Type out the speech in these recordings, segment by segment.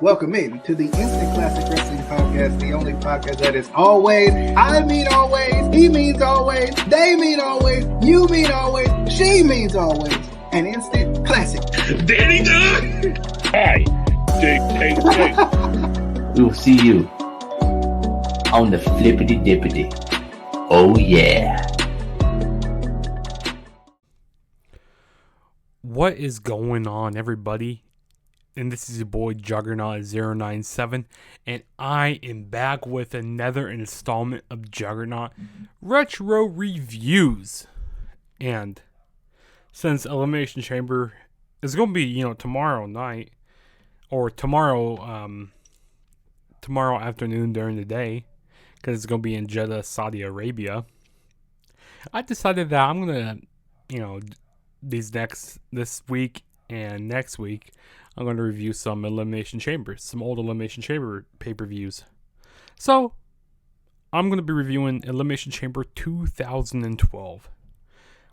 Welcome in to the Instant Classic Wrestling Podcast, the only podcast that is always, I mean always, he means always, they mean always, you mean always, she means always, an instant classic. Danny Dunn! Hi, Jake. We'll see you on the flippity dippity. Oh yeah. What is going on, everybody? And this is your boy Juggernaut 097, and I am back with another installment of Juggernaut Retro Reviews. And since Elimination Chamber is going to be, tomorrow night, or tomorrow afternoon during the day, because it's going to be in Jeddah, Saudi Arabia, I decided that I'm going to, this week and next week, I'm going to review some Elimination Chamber, some old Elimination Chamber pay-per-views. So, I'm going to be reviewing Elimination Chamber 2012,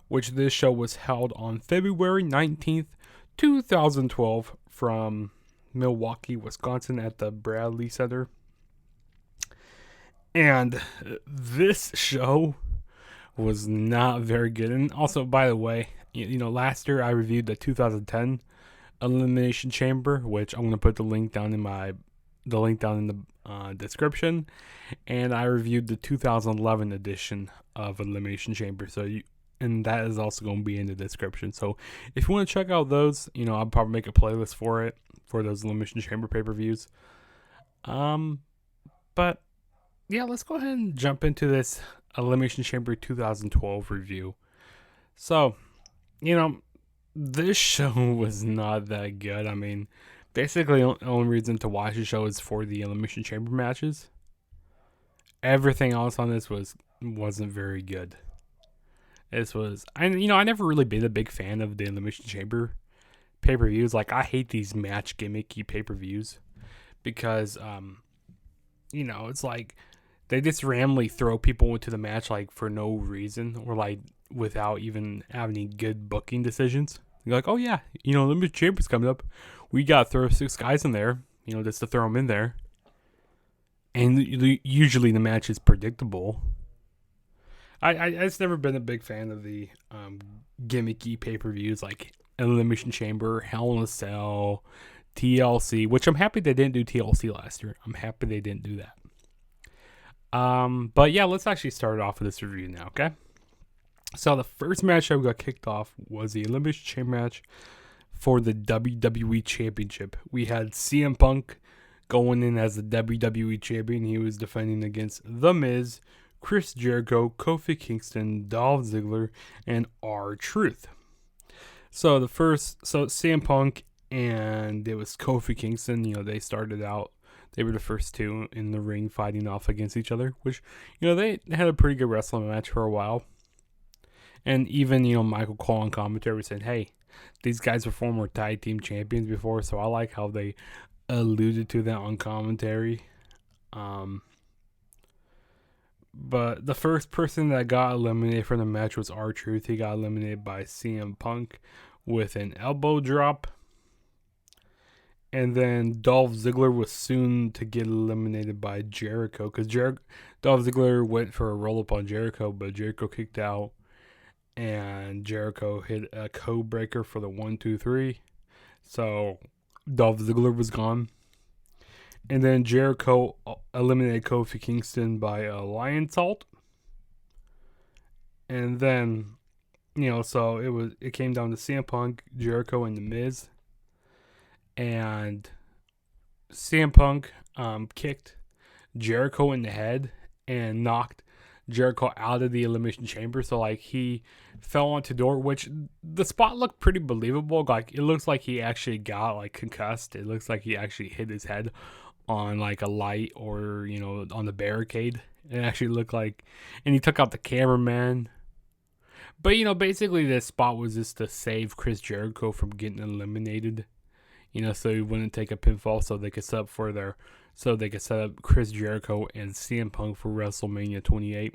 which this show was held on February 19th, 2012 from Milwaukee, Wisconsin at the Bradley Center. And this show was not very good. And also, by the way, last year I reviewed the 2010 Elimination Chamber, which I'm going to put the link down in the description, and I reviewed the 2011 edition of Elimination Chamber, and that is also going to be in the description. So if you want to check out those, I'll probably make a playlist for those Elimination Chamber pay-per-views. But yeah, let's go ahead and jump into this Elimination Chamber 2012 review. So, this show was not that good. I mean, basically the only reason to watch the show is for the Elimination Chamber matches. Everything else on this wasn't very good. I never really been a big fan of the Elimination Chamber pay-per-views. Like, I hate these match gimmicky pay-per-views because, it's like they just randomly throw people into the match like for no reason or like without even having any good booking decisions. You're like, oh yeah, Elimination Chamber's coming up. We got to throw 6 guys in there, just to throw them in there. And usually the match is predictable. I just never been a big fan of the gimmicky pay-per-views like Elimination Chamber, Hell in a Cell, TLC, which I'm happy they didn't do TLC last year. I'm happy they didn't do that. But yeah, let's actually start off with this review now, okay? So the first match that got kicked off was the Elimination Chamber match for the WWE Championship. We had CM Punk going in as the WWE Champion. He was defending against The Miz, Chris Jericho, Kofi Kingston, Dolph Ziggler, and R-Truth. So CM Punk and it was Kofi Kingston. They started out. They were the first two in the ring fighting off against each other, which, they had a pretty good wrestling match for a while. And even, Michael Cole on commentary was saying, hey, these guys were former tag team champions before, so I like how they alluded to that on commentary. But the first person that got eliminated from the match was R-Truth. He got eliminated by CM Punk with an elbow drop. And then Dolph Ziggler was soon to get eliminated by Jericho, because Dolph Ziggler went for a roll-up on Jericho, but Jericho kicked out. And Jericho hit a code breaker for the 1-2-3. So Dolph Ziggler was gone. And then Jericho eliminated Kofi Kingston by a lion salt. And then, so it came down to CM Punk, Jericho, and The Miz. And CM Punk kicked Jericho in the head and knocked Jericho out of the Elimination Chamber. So he fell onto the door, which the spot looked pretty believable. Like, it looks like he actually got concussed. It looks like he actually hit his head on a light or on the barricade. It actually looked like, and he took out the cameraman. But basically this spot was just to save Chris Jericho from getting eliminated. So he wouldn't take a pinfall, so they could set up Chris Jericho and CM Punk for WrestleMania 28.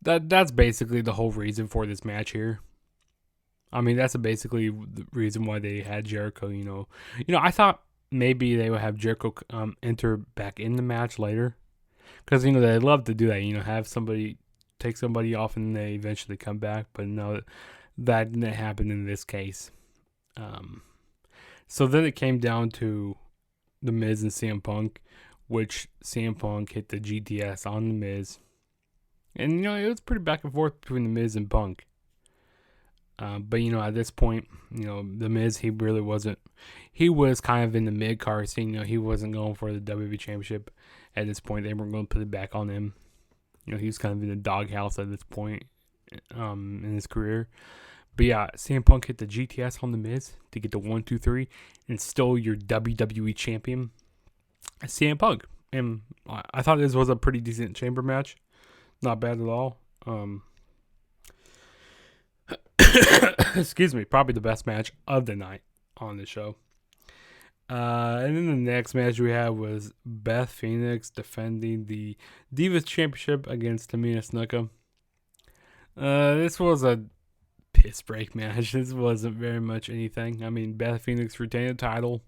That's basically the whole reason for this match here. I mean, that's basically the reason why they had Jericho, I thought maybe they would have Jericho enter back in the match later. Because, they love to do that. Have somebody take somebody off and they eventually come back. But no, that didn't happen in this case. So then it came down to The Miz and CM Punk, which CM Punk hit the GTS on The Miz. And, it was pretty back and forth between The Miz and Punk. But, at this point, The Miz, he really wasn't. He was kind of in the mid-card scene. He wasn't going for the WWE Championship at this point. They weren't going to put it back on him. He was kind of in the doghouse at this point in his career. But yeah, CM Punk hit the GTS on The Miz to get the 1, 2, 3 and still your WWE champion, CM Punk. And I thought this was a pretty decent chamber match. Not bad at all. Excuse me, probably the best match of the night on the show. And then the next match we had was Beth Phoenix defending the Divas Championship against Tamina Snuka. This was a piss break match. This wasn't very much anything. I mean, Beth Phoenix retained the title.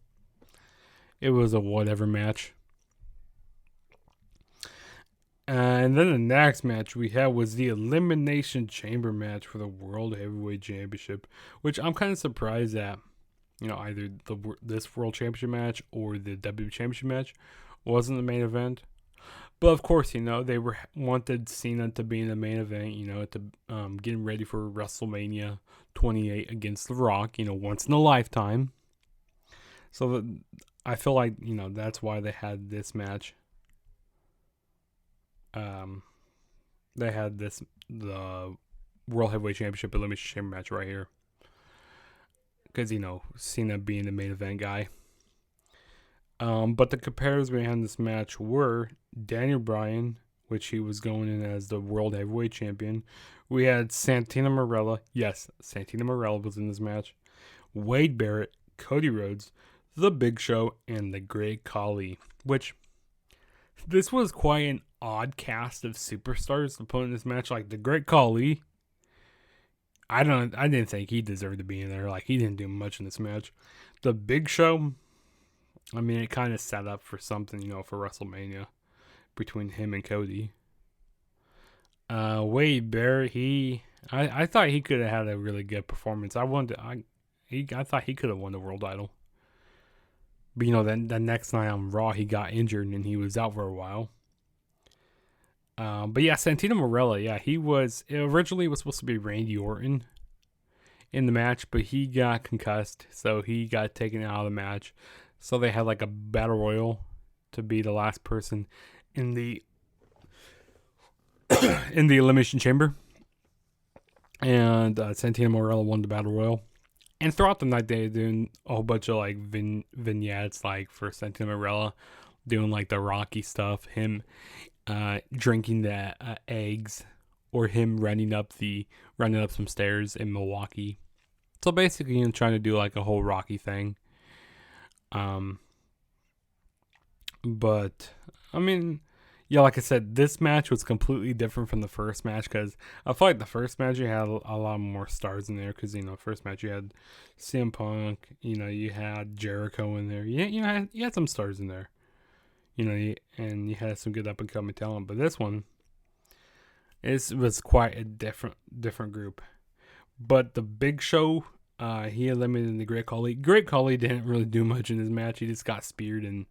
It was a whatever match. And then the next match we had was the Elimination Chamber match for the World Heavyweight Championship, which I'm kind of surprised at. Either this World Championship match or the WWE Championship match wasn't the main event. But of course, they wanted Cena to be in the main event, to getting ready for WrestleMania 28 against The Rock, once in a lifetime. So I feel like, that's why they had this match. They had the World Heavyweight Championship Elimination Chamber match right here. Because, Cena being the main event guy. But the competitors we had in this match were Daniel Bryan, which he was going in as the World Heavyweight Champion. We had Santino Marella. Yes, Santino Marella was in this match. Wade Barrett, Cody Rhodes, The Big Show, and the Great Khali. Which, this was quite an odd cast of superstars to put in this match. Like, the Great Khali, I didn't think he deserved to be in there. Like, he didn't do much in this match. The Big Show, I mean, it kind of set up for something, for WrestleMania between him and Cody. Wade Barrett, I thought he could have had a really good performance. I thought he could have won the world title. But, then the next night on Raw, he got injured and he was out for a while. But yeah, Santino Marella, he was originally supposed to be Randy Orton in the match, but he got concussed, so he got taken out of the match. So they had like a battle royal to be the last person in the in the Elimination Chamber, and Santino Marella won the battle royal. And throughout the night, they were doing a whole bunch of like vignettes, like for Santino Marella, doing like the Rocky stuff, him drinking the eggs, or him running up some stairs in Milwaukee. So basically, trying to do like a whole Rocky thing. But I mean, yeah, like I said, this match was completely different from the first match, because I feel like the first match you had a lot more stars in there, because first match you had CM Punk, you had Jericho in there, you had some stars in there. And you had some good up-and-coming talent. But this one, it was quite a different group. But the Big Show, he eliminated the Great Khali. Great Khali didn't really do much in his match. He just got speared and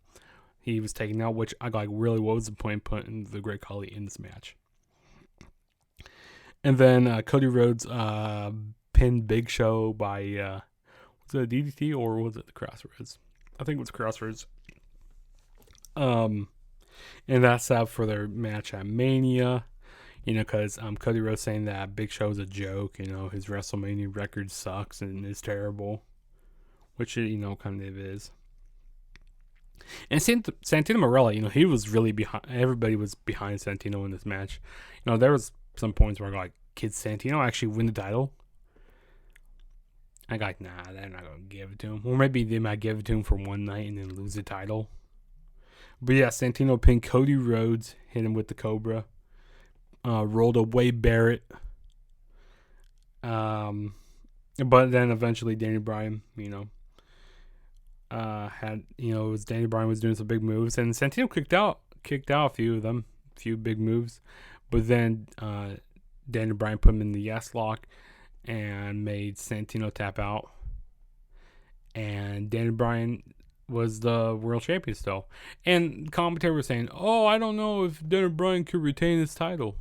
he was taken out, which I like, really, what was the point putting the Great Khali in this match? And then Cody Rhodes pinned Big Show by, was it a DDT or was it the Crossroads? I think it was Crossroads. And that's set up for their match at Mania, because Cody Rhodes saying that Big Show is a joke, his WrestleMania record sucks and is terrible, which it, kind of is. And Santino Marella, he was really behind. Everybody was behind Santino in this match. There was some points where I like, "Kid Santino actually win the title?" I got, nah, they're not gonna give it to him. Or maybe they might give it to him for one night and then lose the title. But yeah, Santino pinned Cody Rhodes, hit him with the Cobra, rolled away Barrett. But then eventually Daniel Bryan, had, it was Daniel Bryan was doing some big moves, and Santino kicked out a few of them, a few big moves, but then Daniel Bryan put him in the yes lock and made Santino tap out, and Daniel Bryan was the world champion still. And the commentator was saying, "Oh, I don't know if Daniel Bryan could retain his title,"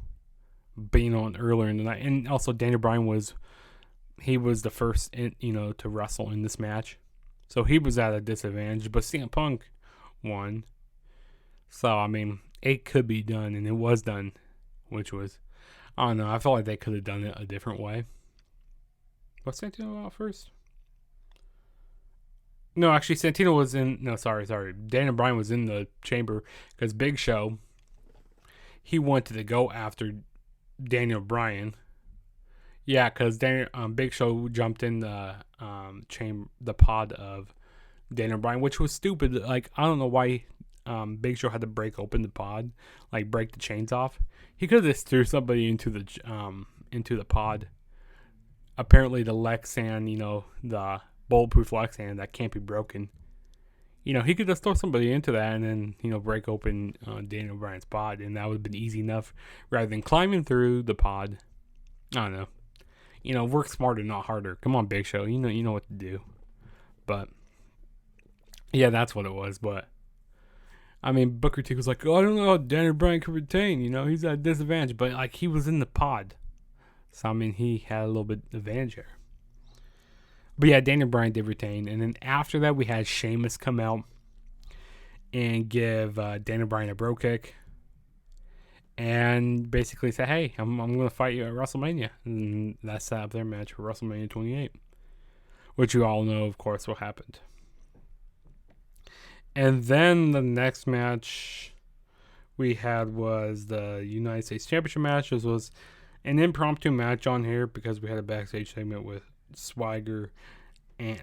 being on earlier in the night, and also Daniel Bryan was the first to wrestle in this match. So he was at a disadvantage, but CM Punk won. So, I mean, it could be done, and it was done, which was, I don't know, I felt like they could have done it a different way. Was Santino out first? No, actually, Santino was in, no, sorry. Daniel Bryan was in the chamber, because Big Show, he wanted to go after Daniel Bryan. Yeah, because Big Show jumped in the pod of Daniel Bryan, which was stupid. Like, I don't know why Big Show had to break open the pod, like break the chains off. He could have just threw somebody into the pod. Apparently, the Lexan, the bulletproof Lexan that can't be broken. He could just throw somebody into that and then break open Daniel Bryan's pod, and that would have been easy enough rather than climbing through the pod. I don't know. Work smarter, not harder. Come on, Big Show. You know what to do. But yeah, that's what it was. But I mean, Booker T was like, "Oh, I don't know how Daniel Bryan could retain. He's at a disadvantage." But like, he was in the pod, so I mean, he had a little bit of advantage here. But yeah, Daniel Bryan did retain, and then after that, we had Sheamus come out and give Daniel Bryan a bro kick. And basically said, "Hey, I'm going to fight you at WrestleMania." And that set up their match for WrestleMania 28. Which you all know, of course, what happened. And then the next match we had was the United States Championship match. This was an impromptu match on here because we had a backstage segment with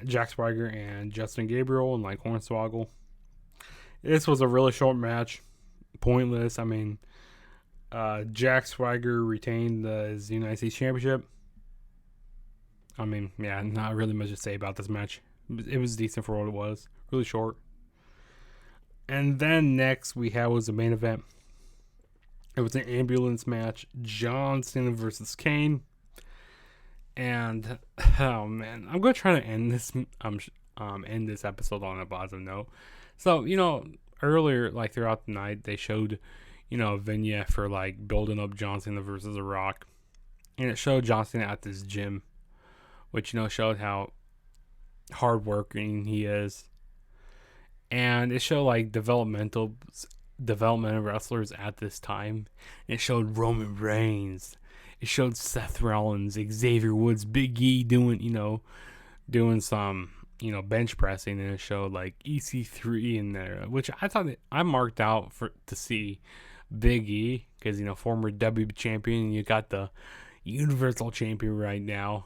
Jack Swagger and Justin Gabriel and like Hornswoggle. This was a really short match. Pointless. I mean, Jack Swagger retained his United States Championship. I mean, yeah, not really much to say about this match. It was decent for what it was. Really short. And then next we had was the main event. It was an ambulance match. John Cena versus Kane. And, oh man, I'm going to try to end this episode on a positive note. So, earlier, like throughout the night, they showed a vignette for like building up John Cena versus The Rock, and it showed John Cena at this gym, which showed how hardworking he is, and it showed like development of wrestlers at this time. It showed Roman Reigns, it showed Seth Rollins, Xavier Woods, Big E doing some bench pressing, and it showed like EC3 in there, which I thought I marked out to see Big E, because former WWE champion, and you got the Universal champion right now,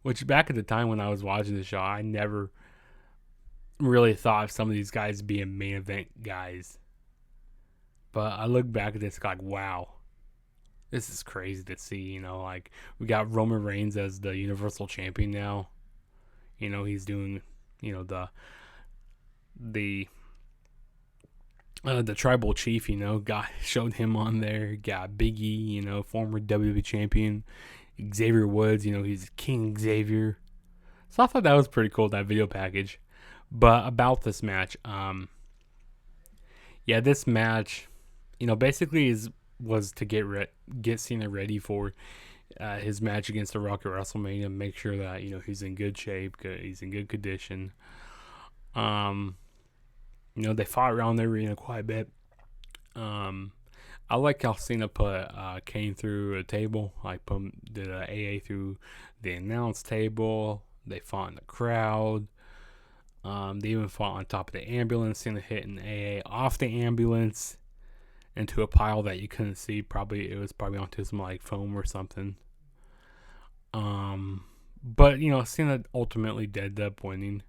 which back at the time when I was watching the show, I never really thought of some of these guys being main event guys. But I look back at this like, wow, this is crazy to see. Like, we got Roman Reigns as the Universal champion now. He's doing the tribal chief, showed him on there. Got Big E, former WWE champion. Xavier Woods, he's King Xavier. So I thought that was pretty cool, that video package. But about this match, this match, basically was to get Cena ready for his match against The Rock at WrestleMania. Make sure that he's in good shape, he's in good condition. They fought around the arena quite a bit. I like how Cena put Kane through a table. Like, did an AA through the announce table. They fought in the crowd. They even fought on top of the ambulance. Cena hit an AA off the ambulance into a pile that you couldn't see. It was probably onto some like foam or something. But Cena ultimately ended up winning.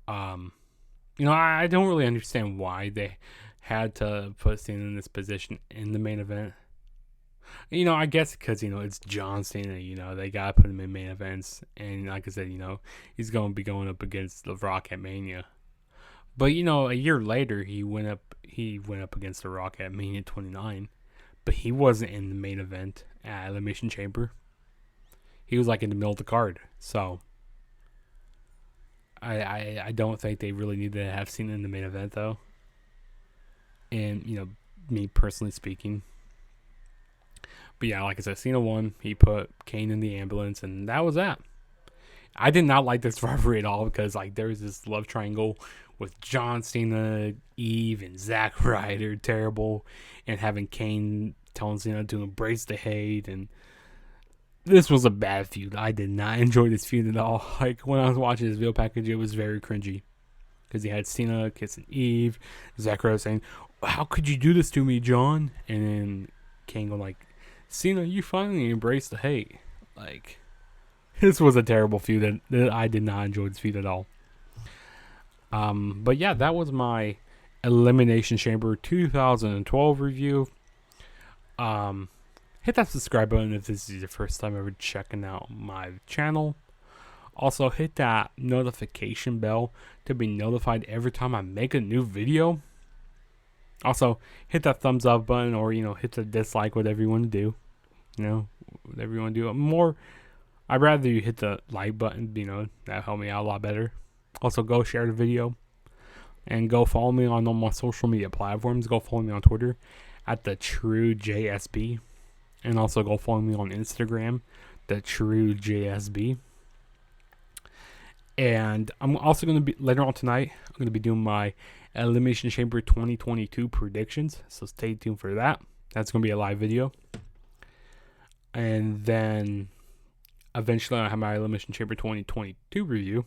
I don't really understand why they had to put Cena in this position in the main event. I guess because, it's John Cena, they got to put him in main events. And like I said, he's going to be going up against The Rock at Mania. But, a year later, he went up against The Rock at Mania 29. But he wasn't in the main event at Elimination Chamber. He was like in the middle of the card. So, I don't think they really need to have Cena in the main event, though. And, me personally speaking. But yeah, like I said, Cena won. He put Kane in the ambulance, and that was that. I did not like this rivalry at all because there was this love triangle with John Cena, Eve, and Zack Ryder, terrible, and having Kane telling Cena to embrace the hate, and this was a bad feud. I did not enjoy this feud at all. When I was watching this video package, it was very cringy because he had Cena kissing Eve, Zack Ryder saying, "How could you do this to me, John?" And then Kane going "Cena, you finally embraced the hate." This was a terrible feud that I did not enjoy this feud at all. But yeah, that was my Elimination Chamber 2012 review. Hit that subscribe button if this is your first time ever checking out my channel. Also, hit that notification bell to be notified every time I make a new video. Also, hit that thumbs up button or, hit the dislike, whatever you want to do. Whatever you want to do. I'd rather you hit the like button, that'll help me out a lot better. Also, go share the video. And go follow me on all my social media platforms. Go follow me on Twitter at TheTrueJSB. And also go follow me on Instagram, TheTrueJSB. And I'm also going to be, later on tonight, I'm going to be doing my Elimination Chamber 2022 predictions. So stay tuned for that. That's going to be a live video. And then eventually I'll have my Elimination Chamber 2022 review.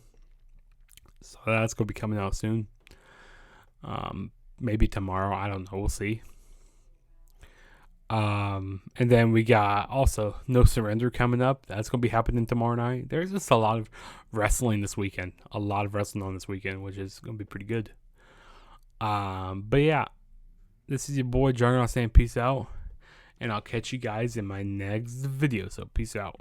So that's going to be coming out soon. Maybe tomorrow. I don't know. We'll see. And then we got also No Surrender coming up. That's going to be happening tomorrow night. There's just a lot of wrestling this weekend. A lot of wrestling on this weekend, which is going to be pretty good. But yeah, this is your boy Juggernaut saying peace out. And I'll catch you guys in my next video. So peace out.